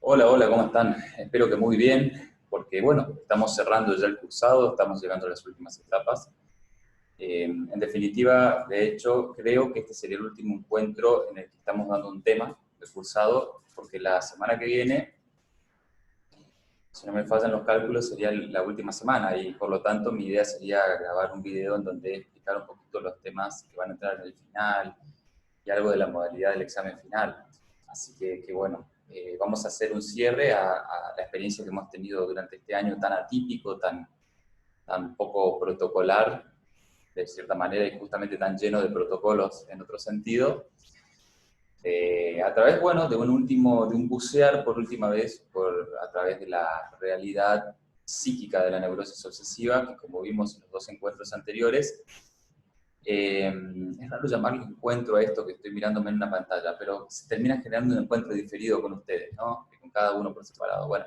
Hola, hola, ¿cómo están? Espero que muy bien, porque bueno, estamos cerrando ya el cursado, estamos llegando a las últimas etapas. En definitiva, de hecho, creo que este sería el último encuentro en el que estamos dando un tema del cursado, porque la semana que viene, si no me fallan los cálculos, sería la última semana y por lo tanto mi idea sería grabar un video en donde explicar un poquito los temas que van a entrar en el final y algo de la modalidad del examen final. Así que bueno, vamos a hacer un cierre a la experiencia que hemos tenido durante este año tan atípico, tan poco protocolar, de cierta manera, y justamente tan lleno de protocolos en otro sentido, a través, bueno, de un bucear por última vez, a través de la realidad psíquica de la neurosis obsesiva, que como vimos en los dos encuentros anteriores, es raro llamarle encuentro a esto que estoy mirándome en una pantalla, pero se termina generando un encuentro diferido con ustedes, ¿no? Con cada uno por separado. Bueno,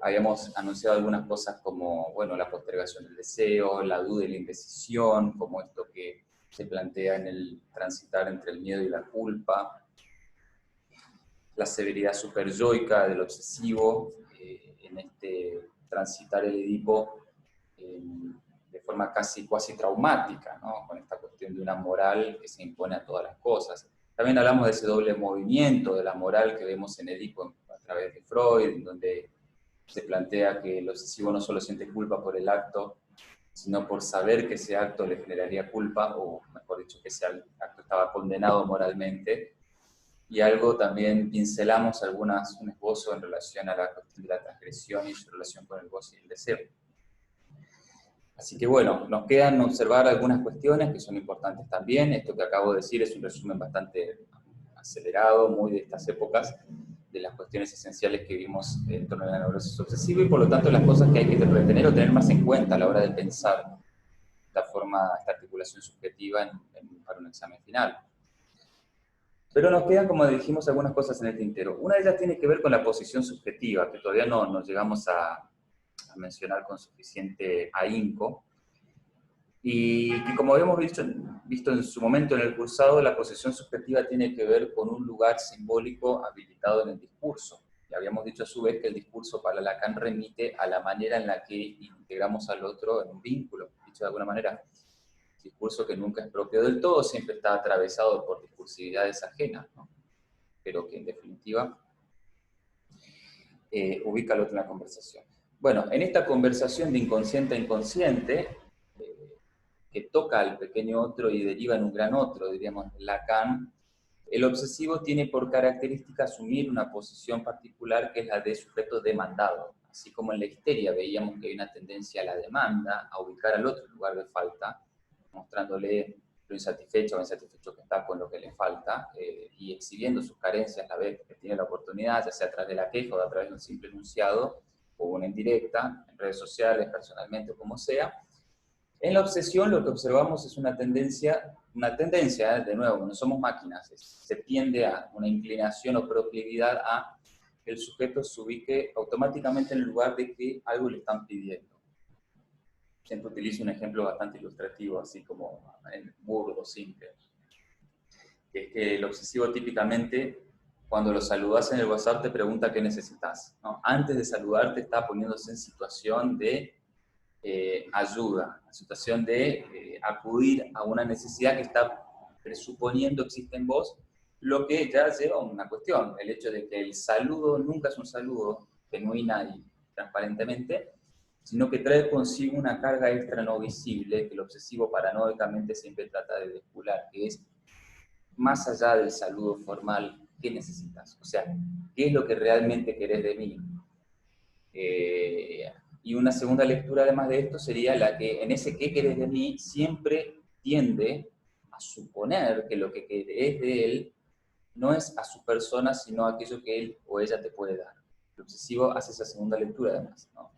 habíamos anunciado algunas cosas como, bueno, la postergación del deseo, la duda y la indecisión, como esto que se plantea en el transitar entre el miedo y la culpa, la severidad superyoica del obsesivo, en este transitar el Edipo de forma casi cuasi traumática, ¿no? Con esta cuestión de una moral que se impone a todas las cosas. También hablamos de ese doble movimiento de la moral que vemos en Edipo a través de Freud, en donde se plantea que el obsesivo no solo siente culpa por el acto, sino por saber que ese acto le generaría culpa, o mejor dicho, que ese acto estaba condenado moralmente. Y algo también pincelamos un esbozo en relación a la cuestión de la transgresión y su relación con el goce y el deseo. Así que bueno, nos quedan observar algunas cuestiones que son importantes también. Esto que acabo de decir es un resumen bastante acelerado, muy de estas épocas, de las cuestiones esenciales que vimos en torno a la neurosis obsesiva y por lo tanto las cosas que hay que retener o tener más en cuenta a la hora de pensar esta articulación subjetiva para un examen final. Pero nos quedan, como dijimos, algunas cosas en el tintero. Una de ellas tiene que ver con la posición subjetiva, que todavía no nos llegamos a mencionar con suficiente ahínco, y que como habíamos visto en su momento en el cursado, la posición subjetiva tiene que ver con un lugar simbólico habilitado en el discurso. Y habíamos dicho a su vez que el discurso para Lacan remite a la manera en la que integramos al otro en un vínculo, dicho de alguna manera. Discurso que nunca es propio del todo, siempre está atravesado por discursividades ajenas, ¿no? Pero que en definitiva ubica al otro en la conversación. Bueno, en esta conversación de inconsciente a inconsciente, que toca al pequeño otro y deriva en un gran otro, diríamos Lacan, el obsesivo tiene por característica asumir una posición particular que es la de sujeto demandado. Así como en la histeria veíamos que hay una tendencia a la demanda, a ubicar al otro en lugar de falta, mostrándole lo insatisfecho o insatisfecho que está con lo que le falta, y exhibiendo sus carencias a la vez que tiene la oportunidad, ya sea a través de la queja o a través de un simple enunciado, o una indirecta, en redes sociales, personalmente o como sea. En la obsesión lo que observamos es una tendencia, de nuevo, no somos máquinas, se tiende a una inclinación o proclividad a que el sujeto se ubique automáticamente en el lugar de que algo le están pidiendo. Siempre utilizo un ejemplo bastante ilustrativo, así como burdo, simple, que es que el obsesivo típicamente, cuando lo saludas en el WhatsApp, te pregunta qué necesitas, ¿no? Antes de saludarte está poniéndose en situación de ayuda, en situación de acudir a una necesidad que está presuponiendo existe en vos, lo que ya lleva a una cuestión, el hecho de que el saludo nunca es un saludo genuina y transparentemente, sino que trae consigo una carga extra no visible que el obsesivo paranoicamente siempre trata de descular, que es más allá del saludo formal, ¿qué necesitas? O sea, ¿qué es lo que realmente querés de mí? Y una segunda lectura además de esto sería la que en ese qué querés de mí siempre tiende a suponer que lo que querés de él no es a su persona, sino a aquello que él o ella te puede dar. El obsesivo hace esa segunda lectura además, ¿no?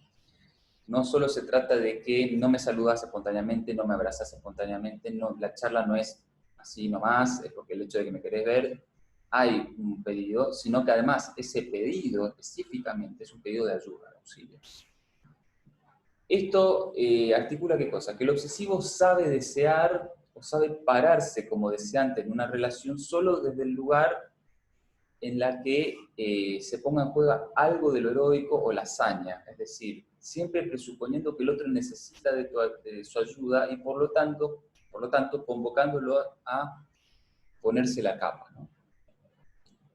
No solo se trata de que no me saludas espontáneamente, no me abrazas espontáneamente, no, la charla no es así nomás, es porque el hecho de que me querés ver, hay un pedido, sino que además ese pedido específicamente es un pedido de ayuda, de auxilio. Esto articula qué cosa? Que el obsesivo sabe desear o sabe pararse como deseante en una relación solo desde el lugar en la que se ponga en juego algo de lo heroico o la hazaña, es decir, siempre presuponiendo que el otro necesita de su ayuda y por lo tanto convocándolo a ponerse la capa, ¿no?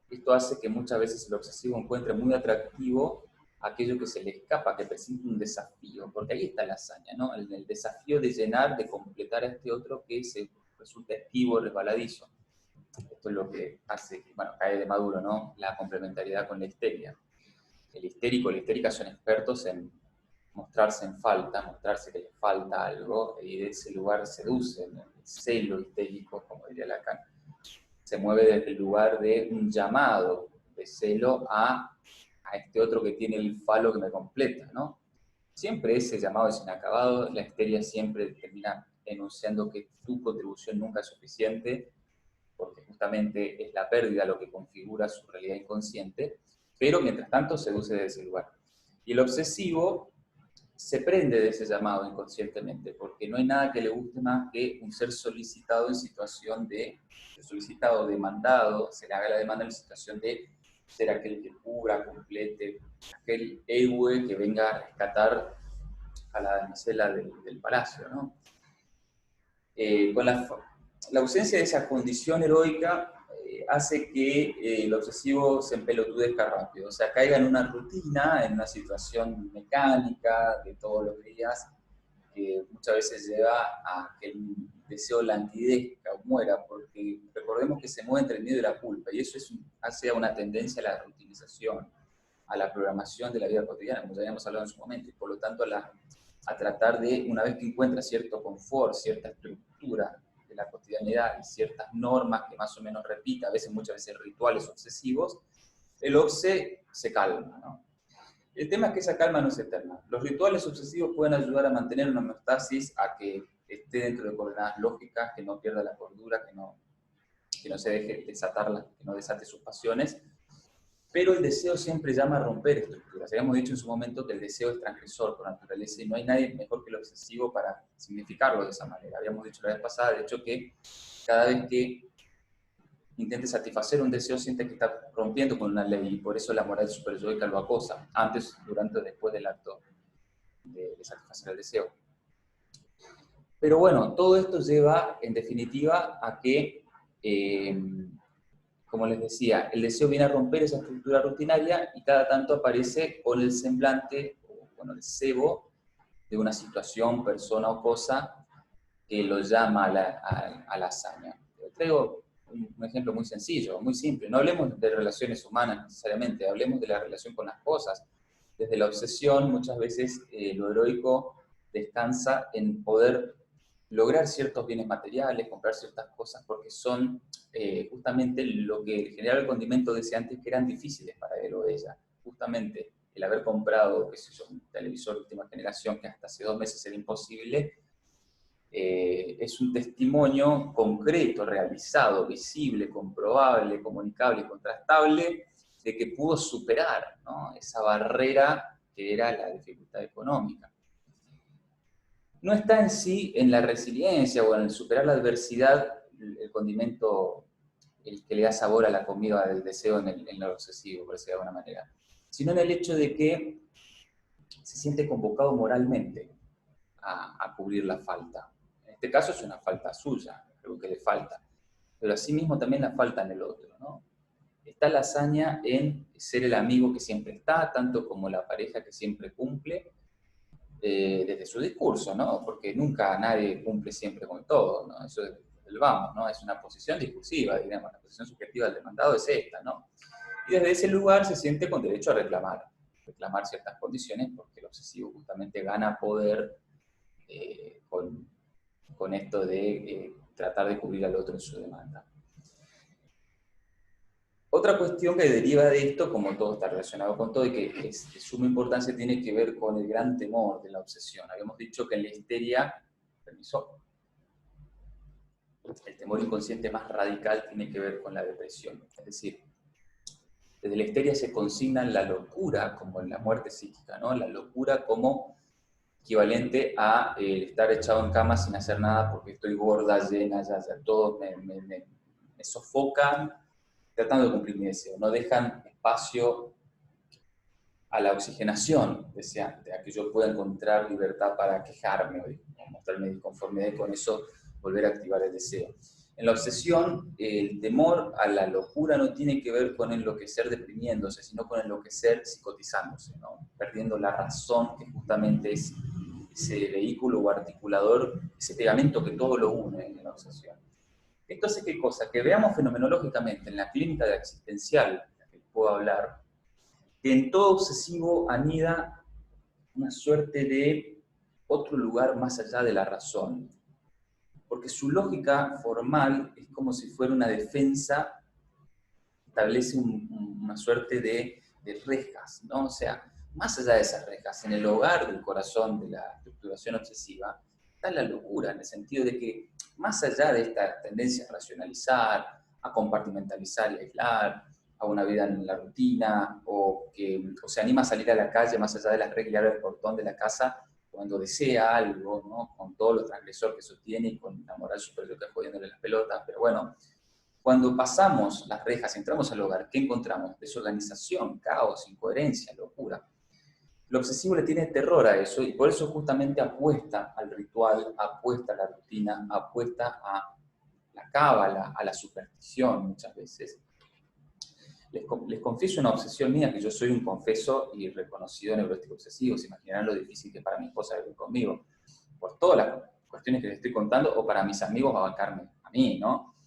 Esto hace que muchas veces el obsesivo encuentre muy atractivo aquello que se le escapa, que presenta un desafío, porque ahí está la hazaña, ¿no? El desafío de llenar, de completar a este otro que se resulta esquivo, resbaladizo. Esto es lo que hace, bueno, cae de maduro, ¿no? La complementariedad con la histeria. El histérico, la histérica son expertos en mostrarse en falta, mostrarse que le falta algo, y de ese lugar seducen, el celo histérico, como diría Lacan. Se mueve desde el lugar de un llamado de celo a este otro que tiene el falo que me completa, ¿no? Siempre ese llamado es inacabado, la histeria siempre termina enunciando que tu contribución nunca es suficiente, porque justamente es la pérdida lo que configura su realidad inconsciente, pero mientras tanto seduce desde ese lugar. Y el obsesivo se prende de ese llamado inconscientemente, porque no hay nada que le guste más que un ser solicitado en situación de solicitado, demandado, se le haga la demanda en situación de ser aquel que cubra, complete, aquel héroe que venga a rescatar a la damisela del palacio, ¿no? Con la ausencia de esa condición heroica hace que el obsesivo se empelotudezca rápido, o sea, caiga en una rutina, en una situación mecánica de todos los días, que muchas veces lleva a que el deseo languidezca o muera, porque recordemos que se mueve entre el miedo y la culpa, y eso hace una tendencia a la rutinización, a la programación de la vida cotidiana, como ya habíamos hablado en su momento, y por lo tanto a tratar de, una vez que encuentra cierto confort, cierta estructura de la cotidianidad y ciertas normas que más o menos repita, a veces, muchas veces rituales obsesivos, el obse se calma, ¿no? El tema es que esa calma no es eterna. Los rituales obsesivos pueden ayudar a mantener una homeostasis, a que esté dentro de coordenadas lógicas, que no pierda la cordura, que no se deje desatarla, que no desate sus pasiones, pero el deseo siempre llama a romper estructuras. Habíamos dicho en su momento que el deseo es transgresor por naturaleza y no hay nadie mejor que el obsesivo para significarlo de esa manera. Habíamos dicho la vez pasada, de hecho, que cada vez que intente satisfacer un deseo siente que está rompiendo con una ley y por eso la moral superyoica lo acosa, antes, durante o después del acto de satisfacer el deseo. Pero bueno, todo esto lleva, en definitiva, a que como les decía, el deseo viene a romper esa estructura rutinaria y cada tanto aparece con el semblante, o bueno, el cebo de una situación, persona o cosa que lo llama a la hazaña. Traigo un ejemplo muy sencillo, muy simple. No hablemos de relaciones humanas necesariamente, hablemos de la relación con las cosas. Desde la obsesión, muchas veces lo heroico descansa en poder lograr ciertos bienes materiales, comprar ciertas cosas, porque son justamente lo que el general del condimento decía antes, que eran difíciles para él o ella. Justamente el haber comprado, qué sé yo, un televisor de última generación que hasta hace 2 meses era imposible, es un testimonio concreto, realizado, visible, comprobable, comunicable y contrastable de que pudo superar, ¿no?, esa barrera que era la dificultad económica. No está en sí en la resiliencia o en el superar la adversidad el condimento, el que le da sabor a la comida del deseo en lo obsesivo, por decirlo de alguna manera, sino en el hecho de que se siente convocado moralmente a cubrir la falta. En este caso es una falta suya, algo que le falta, pero asimismo también la falta en el otro, ¿no? Está la hazaña en ser el amigo que siempre está, tanto como la pareja que siempre cumple, desde su discurso, ¿no? Porque nunca nadie cumple siempre con todo, ¿no? Eso es el vamos, ¿no? Es una posición discursiva, digamos, la posición subjetiva del demandado es esta, ¿no? Y desde ese lugar se siente con derecho a reclamar ciertas condiciones, porque el obsesivo justamente gana poder con esto de tratar de cubrir al otro en su demanda. Otra cuestión que deriva de esto, como todo está relacionado con todo y que es de suma importancia, tiene que ver con el gran temor de la obsesión. Habíamos dicho que en la histeria, el temor inconsciente más radical tiene que ver con la depresión. Es decir, desde la histeria se consigna la locura como en la muerte psíquica, ¿no? La locura como equivalente a estar echado en cama sin hacer nada porque estoy gorda, llena, ya todos me sofocan, tratando de cumplir mi deseo. No dejan espacio a la oxigenación deseante, a que yo pueda encontrar libertad para quejarme o mostrarme disconformidad y con eso volver a activar el deseo. En la obsesión, el temor a la locura no tiene que ver con enloquecer deprimiéndose, sino con enloquecer psicotizándose, ¿no? Perdiendo la razón, que justamente es ese vehículo o articulador, ese pegamento que todo lo une en la obsesión. Esto hace qué cosa, que veamos fenomenológicamente en la clínica de existencial, de la que puedo hablar, que en todo obsesivo anida una suerte de otro lugar más allá de la razón. Porque su lógica formal es como si fuera una defensa, establece una suerte de rejas, ¿no? O sea, más allá de esas rejas, en el hogar del corazón de la estructuración obsesiva, está la locura, en el sentido de que, más allá de esta tendencia a racionalizar, a compartimentalizar y aislar, a una vida en la rutina, o se anima a salir a la calle más allá de las reglas y abre el portón de la casa cuando desea algo, ¿no? Con todo lo transgresor que eso tiene y con la moral superior que jodiéndole las pelotas, pero bueno, cuando pasamos las rejas, entramos al hogar, ¿qué encontramos? Desorganización, caos, incoherencia, locura. El obsesivo le tiene terror a eso y por eso justamente apuesta al ritual, apuesta a la rutina, apuesta a la cábala, a la superstición muchas veces. Les confieso una obsesión mía, que yo soy un confeso y reconocido neurótico obsesivo. Se imaginarán lo difícil que es para mi esposa vivir conmigo, por todas las cuestiones que les estoy contando, o para mis amigos a bancarme a mí, ¿no?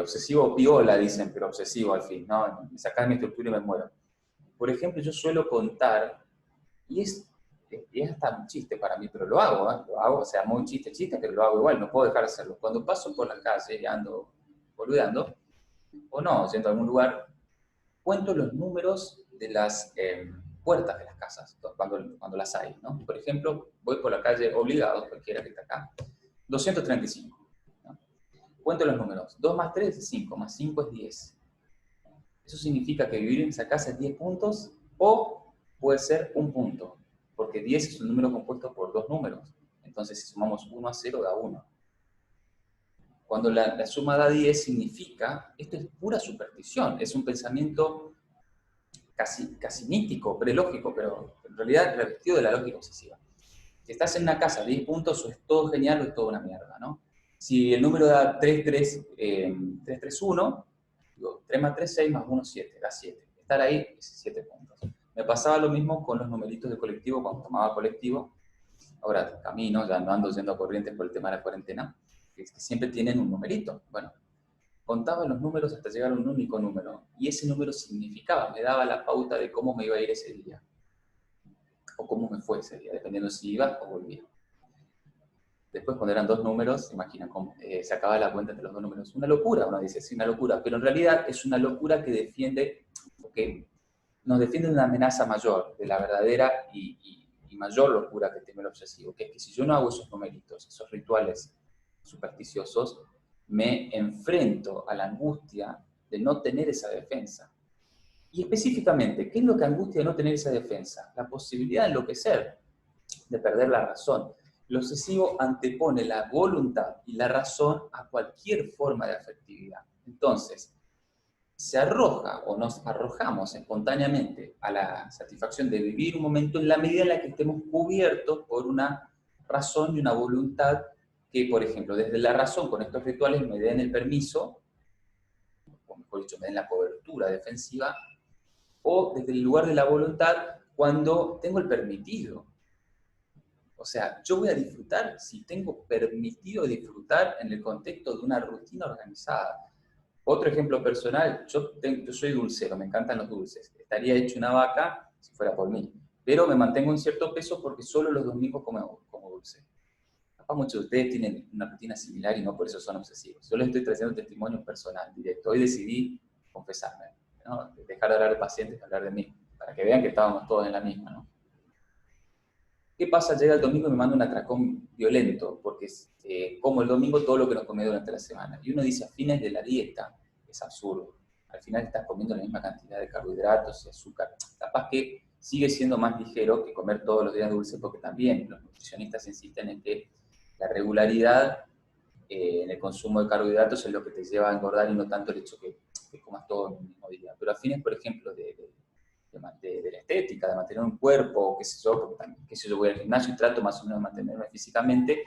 Obsesivo piola, dicen, pero obsesivo al fin, ¿no? Me sacás mi estructura y me muero. Por ejemplo, yo suelo contar, y es hasta un chiste para mí, pero lo hago, ¿eh? Lo hago, o sea, muy chiste, pero lo hago igual, no puedo dejar de hacerlo. Cuando paso por la calle y ando boludeando, o no, yendo a algún lugar, cuento los números de las puertas de las casas, cuando las hay, ¿no? Por ejemplo, voy por la calle obligado, cualquiera que está acá, 235. ¿No? Cuento los números, 2 más 3 es 5, más 5 es 10. Eso significa que vivir en esa casa es 10 puntos o puede ser un punto, porque 10 es un número compuesto por dos números. Entonces, si sumamos 1 a 0, da 1. Cuando la suma da 10 significa, esto es pura superstición, es un pensamiento casi mítico, prelógico, pero en realidad revestido de la lógica obsesiva. Si estás en una casa de 10 puntos, o es todo genial o es toda una mierda, ¿no? Si el número da 331, digo, 3 más 3, 6 más 1, 7, da 7. Estar ahí es 7 puntos. Me pasaba lo mismo con los numeritos de colectivo cuando tomaba colectivo. Ahora camino, ya no ando yendo a Corrientes por el tema de la cuarentena, que siempre tienen un numerito. Bueno, contaba los números hasta llegar a un único número, y ese número significaba, me daba la pauta de cómo me iba a ir ese día, o cómo me fue ese día, dependiendo si iba o volvía. Después, cuando eran dos números, imaginan cómo se acaba la cuenta entre los dos números. Una locura, uno dice, sí, una locura, pero en realidad es una locura que defiende, porque nos defiende de una amenaza mayor, de la verdadera y mayor locura que tiene el obsesivo, que es que si yo no hago esos numeritos, esos rituales supersticiosos, me enfrento a la angustia de no tener esa defensa. Y específicamente, ¿qué es lo que angustia de no tener esa defensa? La posibilidad de enloquecer, de perder la razón. El obsesivo antepone la voluntad y la razón a cualquier forma de afectividad. Entonces, se arroja o nos arrojamos espontáneamente a la satisfacción de vivir un momento en la medida en la que estemos cubiertos por una razón y una voluntad que, por ejemplo, desde la razón con estos rituales me den el permiso, o mejor dicho, me den la cobertura defensiva, o desde el lugar de la voluntad cuando tengo el permitido. O sea, yo voy a disfrutar si tengo permitido disfrutar en el contexto de una rutina organizada. Otro ejemplo personal, yo soy dulcero, me encantan los dulces. Estaría hecho una vaca si fuera por mí, pero me mantengo en cierto peso porque solo los domingos como dulce. Capaz muchos de ustedes tienen una rutina similar y no por eso son obsesivos. Yo les estoy trayendo un testimonio personal, directo. Hoy decidí confesarme, ¿no? Dejar de hablar de pacientes y hablar de mí, para que vean que estábamos todos en la misma, ¿no? ¿Qué pasa? Llega el domingo y me manda un atracón violento, porque como el domingo todo lo que nos comí durante la semana. Y uno dice, a fines de la dieta, es absurdo. Al final estás comiendo la misma cantidad de carbohidratos y azúcar. Capaz que sigue siendo más ligero que comer todos los días dulce, porque también los nutricionistas insisten en que la regularidad en el consumo de carbohidratos es lo que te lleva a engordar y no tanto el hecho que que comas todo en un mismo día, pero a fines, por ejemplo, de la estética, de mantener un cuerpo, qué sé yo, porque también, qué sé yo, voy al gimnasio y trato más o menos de mantenerme físicamente,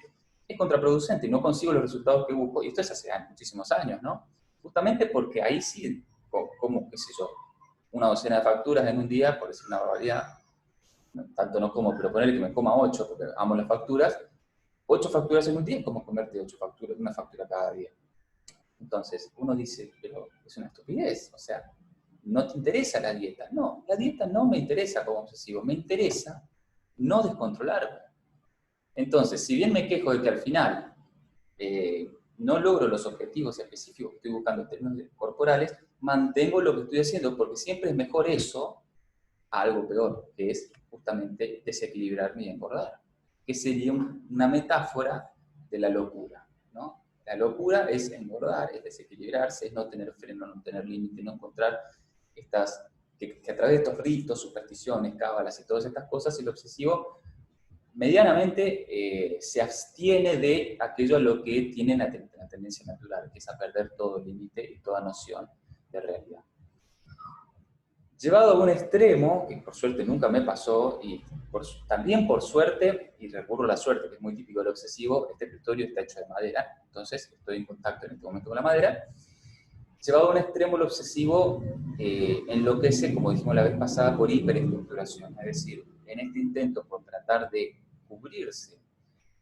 es contraproducente y no consigo los resultados que busco, y esto es hace muchísimos años, ¿no? Justamente porque ahí sí, como, qué sé yo, una docena de facturas en un día, por decir una barbaridad, tanto no como, pero ponerle que me coma 8, porque amo las facturas, 8 facturas en un día es como comerte 8 facturas, una factura cada día. Entonces, uno dice, pero es una estupidez, o sea, no te interesa la dieta. No, la dieta no me interesa como obsesivo, me interesa no descontrolarme. Entonces, si bien me quejo de que al final no logro los objetivos específicos que estoy buscando en términos corporales, mantengo lo que estoy haciendo, porque siempre es mejor eso a algo peor, que es justamente desequilibrarme y engordar, que sería una metáfora de la locura, ¿no? La locura es engordar, es desequilibrarse, es no tener freno, no tener límite, no encontrar estas, que a través de estos ritos, supersticiones, cábalas y todas estas cosas, el obsesivo medianamente se abstiene de aquello a lo que tiene la tendencia natural, que es a perder todo límite y toda noción de realidad. Llevado a un extremo, que por suerte nunca me pasó, y también por suerte, y recurro a la suerte, que es muy típico del obsesivo, este escritorio está hecho de madera, entonces estoy en contacto en este momento con la madera. Llevado a un extremo, el obsesivo enloquece, como dijimos la vez pasada, por hiperestructuración, es decir, en este intento por tratar de cubrirse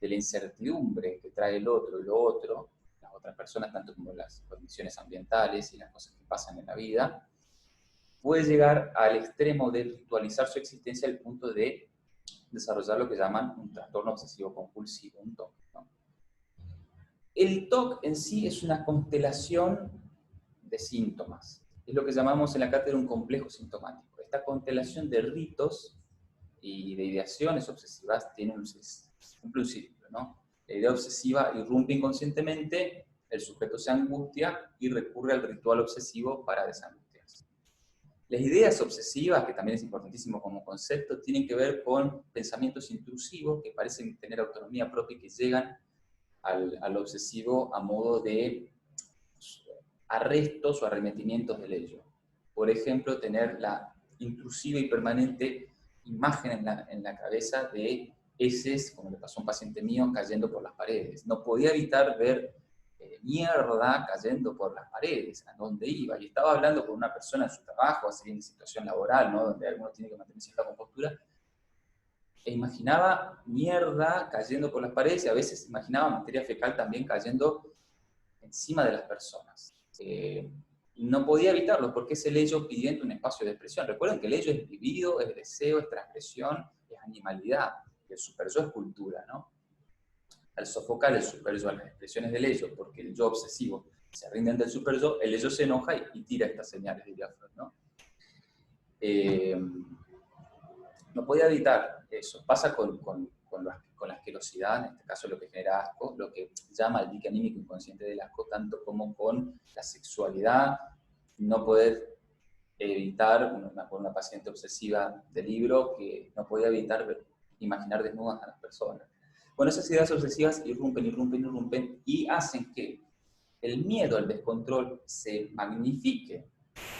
de la incertidumbre que trae el otro y lo otro, las otras personas, tanto como las condiciones ambientales y las cosas que pasan en la vida, puede llegar al extremo de ritualizar su existencia al punto de desarrollar lo que llaman un trastorno obsesivo compulsivo, un TOC, ¿no? El TOC en sí es una constelación de síntomas. Es lo que llamamos en la cátedra un complejo sintomático. Esta constelación de ritos y de ideaciones obsesivas cumple un círculo, ¿no? La idea obsesiva irrumpe inconscientemente, el sujeto se angustia y recurre al ritual obsesivo para desangustiarse. Las ideas obsesivas, que también es importantísimo como concepto, tienen que ver con pensamientos intrusivos que parecen tener autonomía propia y que llegan al obsesivo a modo de arrestos o arremetimientos del ello. Por ejemplo, tener la intrusiva y permanente imagen en la cabeza de heces, como le pasó a un paciente mío, cayendo por las paredes. No podía evitar ver mierda cayendo por las paredes, a donde iba. Y estaba hablando con una persona en su trabajo, así en situación laboral, ¿no? Donde algunos tienen que mantener cierta compostura, e imaginaba mierda cayendo por las paredes y a veces imaginaba materia fecal también cayendo encima de las personas. No podía evitarlo porque es el ello pidiendo un espacio de expresión. Recuerden que el ello es libido, es deseo, es transgresión, es animalidad. El super-yo es cultura, ¿no? Al sofocar el super-yo a las expresiones del ello, porque el yo obsesivo se rinde ante el super-yo, el ello se enoja y tira estas señales, diría Freud, ¿no? No podía evitar eso. Pasa con la asquerosidad, en este caso lo que genera asco, lo que llama el dique anímico inconsciente del asco, tanto como con la sexualidad, no poder evitar, una paciente obsesiva de libro que no podía evitar imaginar desnudas a las personas. Bueno, esas ideas obsesivas irrumpen y hacen que el miedo al descontrol se magnifique,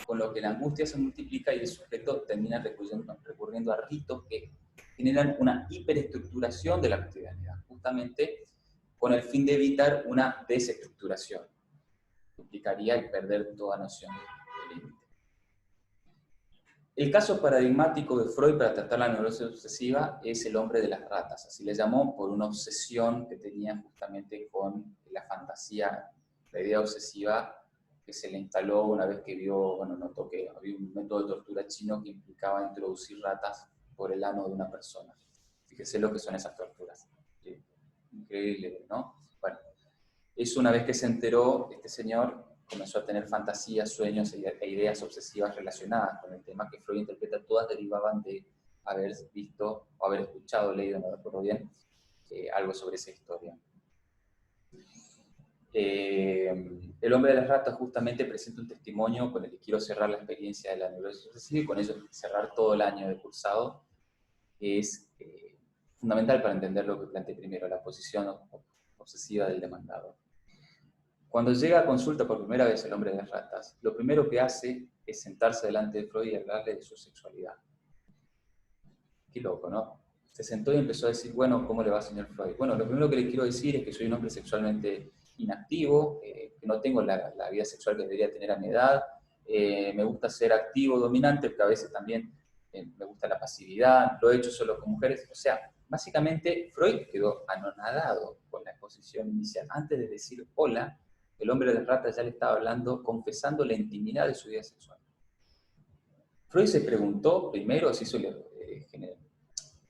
con lo que la angustia se multiplica y el sujeto termina recurriendo a ritos que generan una hiperestructuración de la cotidianidad, justamente con el fin de evitar una desestructuración. Implicaría el perder toda noción de límite. El caso paradigmático de Freud para tratar la neurosis obsesiva es el hombre de las ratas, así le llamó por una obsesión que tenía justamente con la fantasía, la idea obsesiva que se le instaló una vez que vio, bueno, notó que había un método de tortura chino que implicaba introducir ratas por el ano de una persona. Fíjese lo que son esas torturas. Increíble, ¿no? Bueno, eso una vez que se enteró, este señor comenzó a tener fantasías, sueños e ideas obsesivas relacionadas con el tema que Freud interpreta, todas derivaban de haber visto o haber escuchado, leído, no recuerdo bien, algo sobre esa historia. El hombre de las ratas justamente presenta un testimonio con el que quiero cerrar la experiencia de la neurosis obsesiva y con ello cerrar todo el año de cursado, que es fundamental para entender lo que planteé primero, la posición obsesiva del demandado. Cuando llega a consulta por primera vez el hombre de las ratas, lo primero que hace es sentarse delante de Freud y hablarle de su sexualidad. Qué loco, ¿no? Se sentó y empezó a decir, bueno, ¿cómo le va, señor Freud? Bueno, lo primero que le quiero decir es que soy un hombre sexualmente inactivo, que no tengo la vida sexual que debería tener a mi edad, me gusta ser activo, dominante, pero a veces también me gusta la pasividad, lo he hecho solo con mujeres. O sea, básicamente Freud quedó anonadado con la exposición inicial. Antes de decir hola, el hombre de las ratas ya le estaba hablando, confesando la intimidad de su vida sexual. Freud se preguntó primero, se hizo,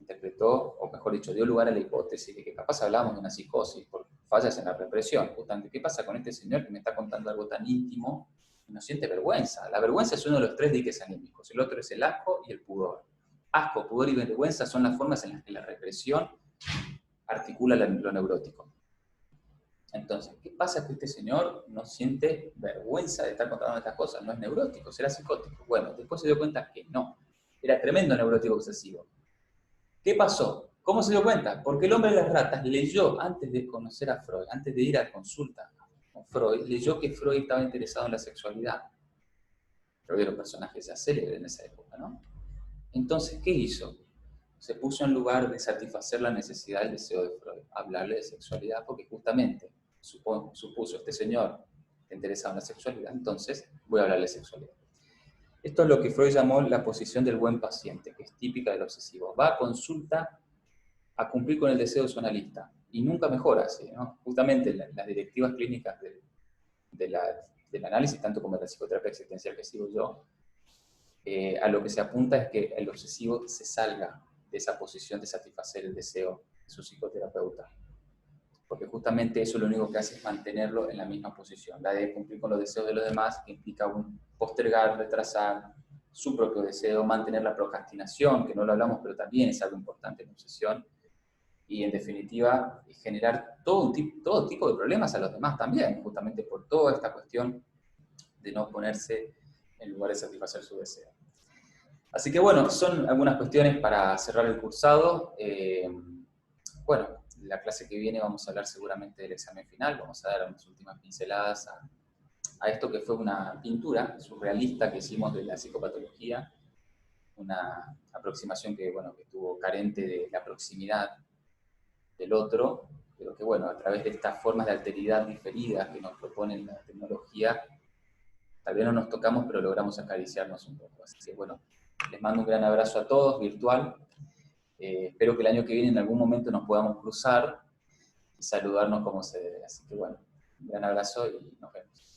interpretó, o mejor dicho, dio lugar a la hipótesis de que capaz hablábamos de una psicosis por fallas en la represión. Justamente, ¿qué pasa con este señor que me está contando algo tan íntimo y no siente vergüenza? La vergüenza es uno de los 3 diques anímicos, el otro es el asco y el pudor. Asco, pudor y vergüenza son las formas en las que la represión articula lo neurótico. Entonces, ¿qué pasa? Que este señor no siente vergüenza de estar contando estas cosas, no es neurótico, será psicótico. Bueno, después se dio cuenta que no, era tremendo neurótico obsesivo. ¿Qué pasó? ¿Cómo se dio cuenta? Porque el hombre de las ratas leyó, antes de conocer a Freud, antes de ir a consulta con Freud, leyó que Freud estaba interesado en la sexualidad. Freud era un personaje ya célebre en esa época, ¿no? Entonces, ¿qué hizo? Se puso en lugar de satisfacer la necesidad del deseo de Freud, hablarle de sexualidad, porque justamente supuso este señor que interesado en la sexualidad, entonces voy a hablarle de sexualidad. Esto es lo que Freud llamó la posición del buen paciente, que es típica del obsesivo. Va a consulta a cumplir con el deseo de su analista, y nunca mejora así, ¿no? Justamente las directivas clínicas del análisis, tanto como de la psicoterapia existencial que sigo yo, a lo que se apunta es que el obsesivo se salga de esa posición de satisfacer el deseo de su psicoterapeuta, porque justamente eso lo único que hace es mantenerlo en la misma posición, la de cumplir con los deseos de los demás, que implica postergar, retrasar su propio deseo, mantener la procrastinación, que no lo hablamos, pero también es algo importante en la obsesión, y en definitiva generar todo tipo de problemas a los demás también, justamente por toda esta cuestión de no ponerse en lugar de satisfacer su deseo. Así que bueno, son algunas cuestiones para cerrar el cursado. Bueno, la clase que viene vamos a hablar seguramente del examen final, vamos a dar unas últimas pinceladas a esto que fue una pintura surrealista que hicimos de la psicopatología, una aproximación que, bueno, que estuvo carente de la proximidad del otro, pero que bueno, a través de estas formas de alteridad diferidas que nos propone la tecnología, tal vez no nos tocamos, pero logramos acariciarnos un poco. Así que bueno, les mando un gran abrazo a todos, virtual. Espero que el año que viene en algún momento nos podamos cruzar y saludarnos como se debe. Así que bueno, un gran abrazo y nos vemos.